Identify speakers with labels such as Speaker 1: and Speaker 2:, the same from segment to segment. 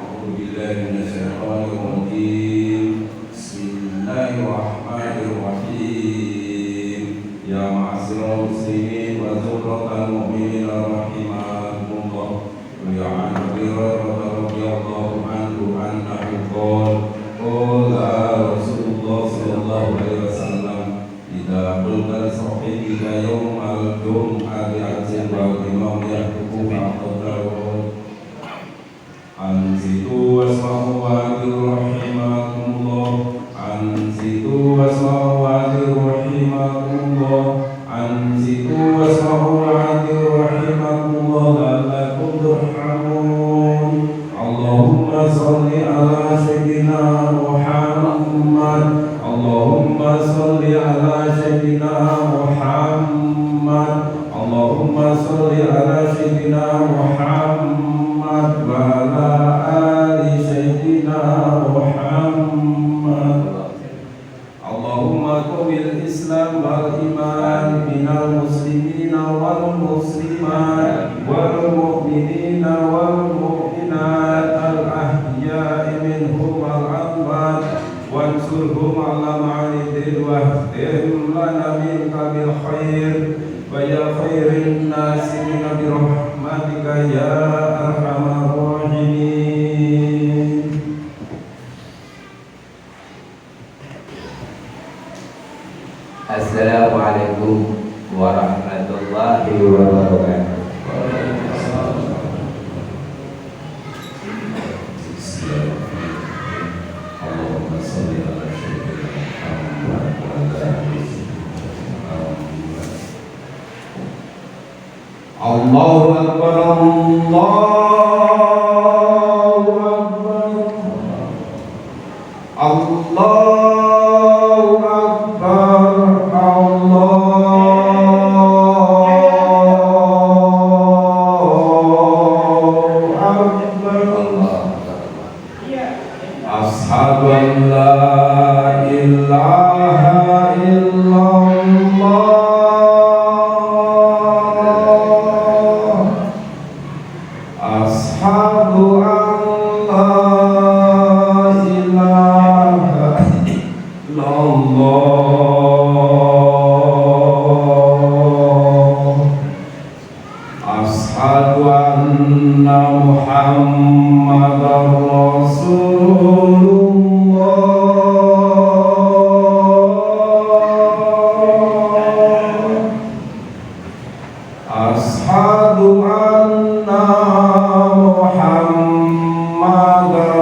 Speaker 1: أعوذ بالله من الشيطان الرجيم بسم الله الرحمن الرحيم يا معشر المسلمين وزمرة المؤمنين رحمكم الله وعن أبي هريرة رضي الله عنه أنه قال قال رسول الله صلى الله عليه وسلم إذا قلت لصاحبك يوم الجمعة أتم والإمام يخطب فقد أنصتوا واسمعوا وأطيعوا رحمكم الله أنصتوا واسمعوا وأطيعوا رحمكم الله أنصتوا واسمعوا وأطيعوا رحمكم الله لعلكم ترحمون اللهم صل على سيدنا محمد اللهم صل على سيدنا محمد اللهم صل على سيدنا محمد وعلى آل سيدنا محمد اللهم قم الإسلام والإيمان من المسلمين والمسلمات والمؤمنين والمؤمنات الأحياء منهم والأموات وانصرهم على معاند واهدهم لنا منك بالخير ويا خير الناصرين برحمتك يا أرحم الراحمين.
Speaker 2: Assalamualaikum warahmatullahi wabarakatuh.
Speaker 1: Allahu Akbar Allahu Akbar Allahu Akbar Allahu Akbar Ashhadu an la ilaha illallah Ashhadu an la ilaha illallah Ashhadu anna Muhammadar Rasulullah Ashhadu anna Muhammadar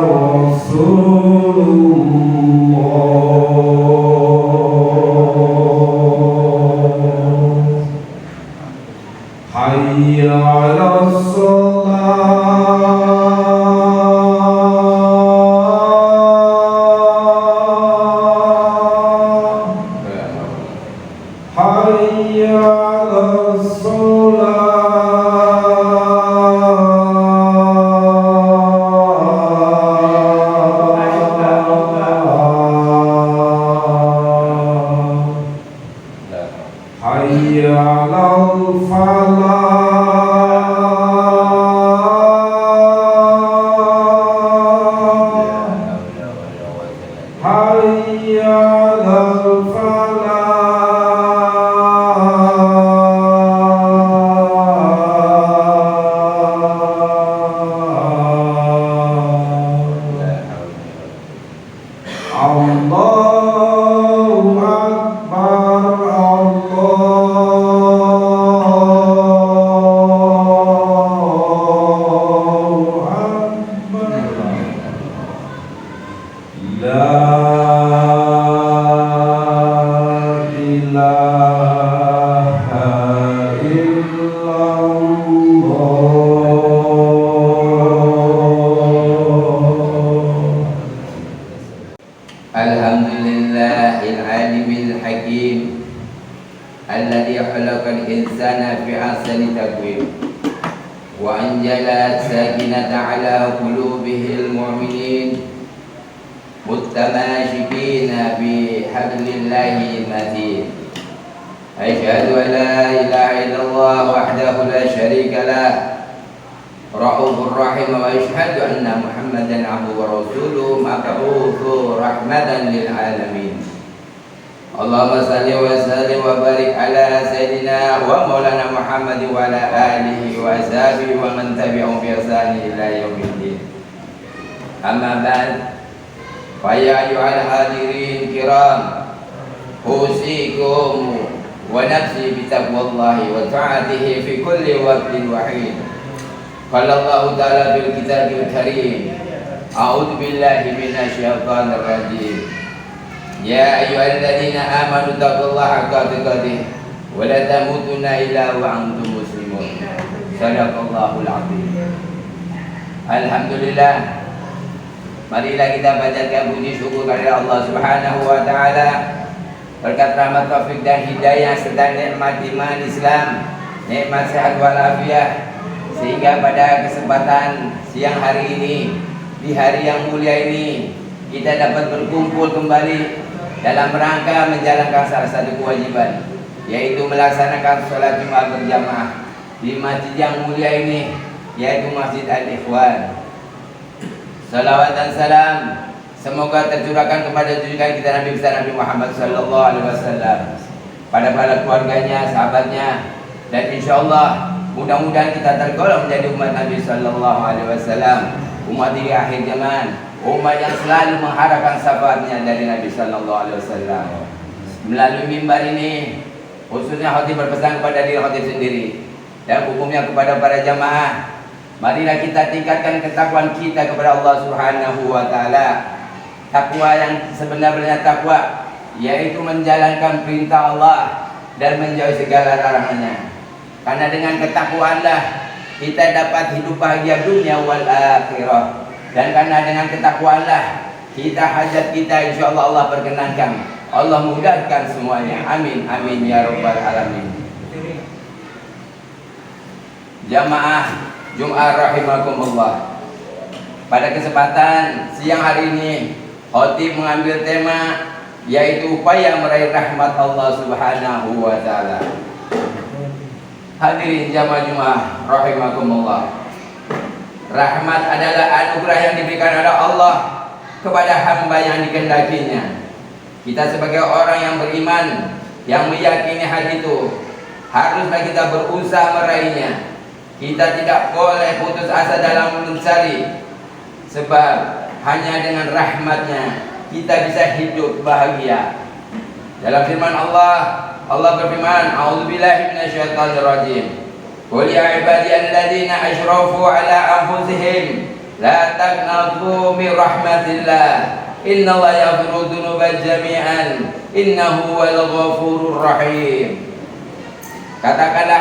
Speaker 1: Rasulullah Hayya 'alas shalah Hayya 'alas Hayya 'alal falah Hayya 'alal falah Allahu Akbar Allahu Akbar La ilaha illallah
Speaker 2: Alhamdulillahil alimil hakim alladhi khalaqal insana fi ahsani taqwim wa anjala sakinata ala qulubihil mu'minin mutamashikina bi hablillahi matin Asyhadu an la ilaha illallah wahdahu la syarika lah Ra'ufur Rahim wa asyhadu anna Muhammadan abduhu wa rasuluhu mab'utsu rahmatan lil alamin. Allahumma salli wa sallim wa barik ala sayyidina wa maulana Muhammad wa ala alihi wa ashabihi wa man tabi'ahum bi ihsan ila yaumiddin. Amma ba'd, fa ya ayyuhal hadirin kiram, usikum wa nafsi bi taqwallahi wa ta'atihi fi kulli waqtin wa hin. Qala Allah ta'ala bil kitabil karim, a'udzu billahi minasy syaithanir rajim. Ya ayyuhalladzina amanu taqullaha haqqa tuqatih wa la tamutunna illa wa antum muslimun. Shadaqallahul azim. Alhamdulillah, marilah kita panjatkan puji syukur kepada Allah Subhanahu wa taala berkat rahmat taufik dan hidayah serta nikmat iman Islam, nikmat sehat walafiat, sehingga pada kesempatan siang hari ini, di hari yang mulia ini, kita dapat berkumpul kembali dalam rangka menjalankan salah satu kewajiban, yaitu melaksanakan sholat Jumat berjamaah di masjid yang mulia ini, yaitu Masjid Al-Ikhwan. Salawat dan salam semoga tercurahkan kepada junjungan kita Nabi besar Nabi Muhammad sallallahu alaihi wasallam, pada para keluarganya, sahabatnya, dan insyaallah mudah-mudahan kita tergolong menjadi umat Nabi sallallahu alaihi wasallam, umat di akhir zaman, umat yang selalu mengharapkan syafaatnya dari Nabi sallallahu alaihi wasallam. Melalui mimbar ini khususnya khatib berpesan kepada diri khatib sendiri dan umumnya kepada para jamaah, marilah kita tingkatkan ketakwaan kita kepada Allah Subhanahu wa taala. Takwa yang sebenarnya takwa yaitu menjalankan perintah Allah dan menjauhi segala larangannya. Karena dengan ketakwaanlah kita dapat hidup bahagia dunia wal akhirah. Dan karena dengan ketakwaanlah kita hajat kita insyaallah Allah perkenankan, Allah mudahkan semuanya. Amin amin ya rabbal alamin. Jamaah Jumat rahimakumullah, pada kesempatan siang hari ini khatib mengambil tema yaitu upaya meraih rahmat Allah Subhanahu wa taala. Hadirin jamaah Jumat rahimakumullah, rahmat adalah anugerah yang diberikan oleh Allah kepada hamba yang dikehendakinya. Kita sebagai orang yang beriman, yang meyakini hal itu, haruslah kita berusaha meraihnya. Kita tidak boleh putus asa dalam mencari, sebab hanya dengan rahmatnya kita bisa hidup bahagia. Dalam firman Allah, Allah berfirman, a'udzubillahi minasyaitonir rajim. Qul ya ibadiyalladzina asyrafu ala anfusihim la taqnatu min rahmatillah innallaha yaghfiru dzunuba jami'an innahu huwal ghafurur rahim. Katakanlah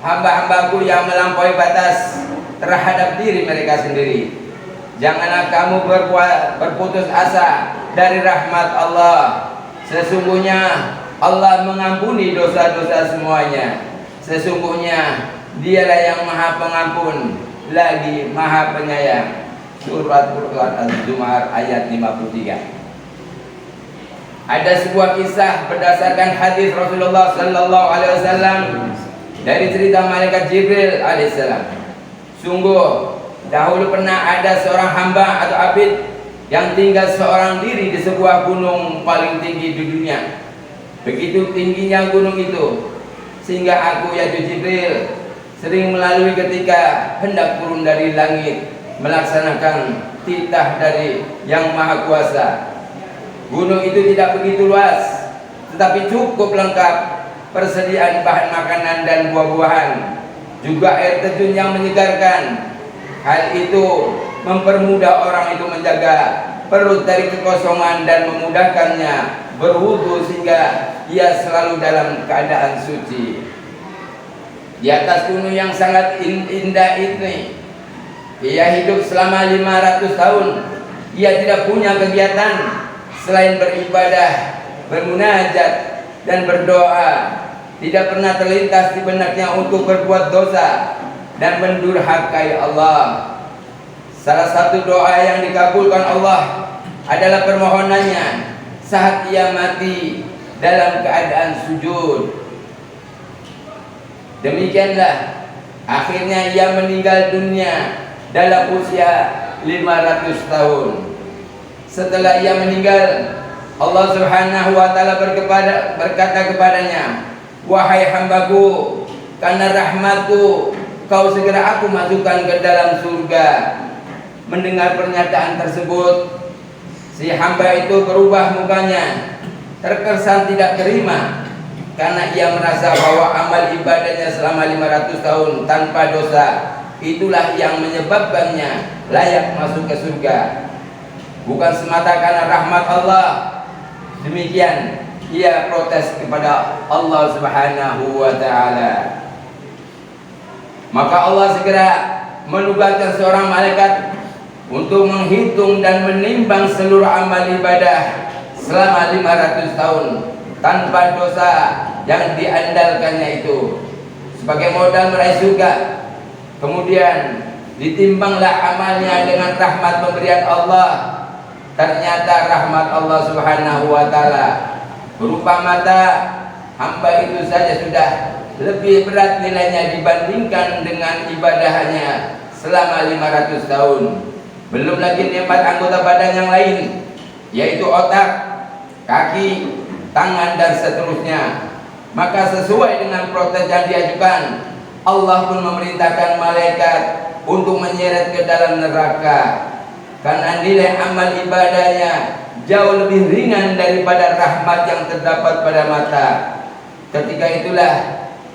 Speaker 2: hamba-hambaku yang melampaui batas terhadap diri mereka sendiri, janganlah kamu berputus asa dari rahmat Allah. Sesungguhnya Allah mengampuni dosa-dosa semuanya. Sesungguhnya Dialah yang Maha Pengampun lagi Maha Penyayang. Surat Quran Az-Zumar ayat 53. Ada sebuah kisah berdasarkan hadis Rasulullah sallallahu alaihi wasallam dari cerita malaikat Jibril alaihissalam. Sungguh dahulu pernah ada seorang hamba atau abid yang tinggal seorang diri di sebuah gunung paling tinggi di dunia. Begitu tingginya gunung itu sehingga aku yaitu Jibril sering melalui ketika hendak turun dari langit melaksanakan titah dari Yang Maha Kuasa. Gunung itu tidak begitu luas, tetapi cukup lengkap persediaan bahan makanan dan buah-buahan, juga air terjun yang menyegarkan. Hal itu mempermudah orang itu menjaga perut dari kekosongan dan memudahkannya berwudu sehingga ia selalu dalam keadaan suci. Di atas gunung yang sangat indah ini, ia hidup selama 500 tahun. Ia tidak punya kegiatan selain beribadah, bermunajat dan berdoa. Tidak pernah terlintas di benaknya untuk berbuat dosa dan mendurhakai Allah. Salah satu doa yang dikabulkan Allah adalah permohonannya saat ia mati dalam keadaan sujud. Demikianlah Akhirnya ia meninggal dunia dalam usia 500 tahun. Setelah ia meninggal, Allah Subhanahu wa taala berkata kepadanya, "Wahai hambaku, karena rahmatku kau segera aku masukkan ke dalam surga." Mendengar pernyataan tersebut, si hamba itu berubah mukanya, terkesan tidak terima karena ia merasa bahwa amal ibadahnya selama 500 tahun tanpa dosa itulah yang menyebabkannya layak masuk ke surga, bukan semata karena rahmat Allah. Demikian ia protes kepada Allah Subhanahu wa taala. Maka Allah segera menugaskan seorang malaikat untuk menghitung dan menimbang seluruh amal ibadah selama 500 tahun tanpa dosa yang diandalkannya itu sebagai modal meraih surga. Kemudian ditimbanglah amalnya dengan rahmat pemberian Allah. Ternyata rahmat Allah Subhanahu wa taala berupa mata hamba itu saja sudah lebih berat nilainya dibandingkan dengan ibadahnya selama 500 tahun. Belum lagi nikmat anggota badan yang lain, yaitu otak, kaki, tangan dan seterusnya. Maka sesuai dengan protes yang diajukan, Allah pun memerintahkan malaikat untuk menyeret ke dalam neraka karena nilai amal ibadahnya jauh lebih ringan daripada rahmat yang terdapat pada mata. Ketika itulah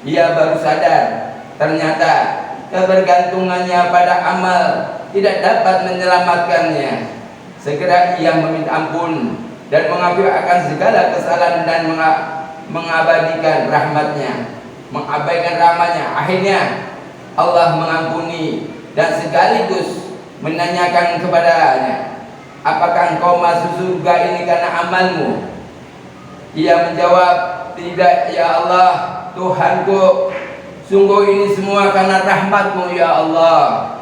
Speaker 2: ia baru sadar ternyata kebergantungannya pada amal tidak dapat menyelamatkannya. Segera ia meminta ampun dan mengakui akan segala kesalahan dan mengabaikan rahmatnya. Akhirnya Allah mengampuni dan sekaligus menanyakan kepadanya, "Apakah engkau masuk surga ini karena amalmu?" Ia menjawab, "Tidak ya Allah, Tuhanku, sungguh ini semua karena rahmatmu ya Allah."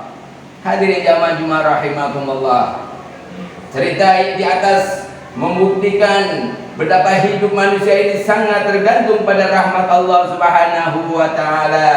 Speaker 2: Hadirin jamaah Jumat rahimakumullah. Cerita di atas membuktikan betapa hidup manusia ini sangat tergantung pada rahmat Allah Subhanahu wa taala.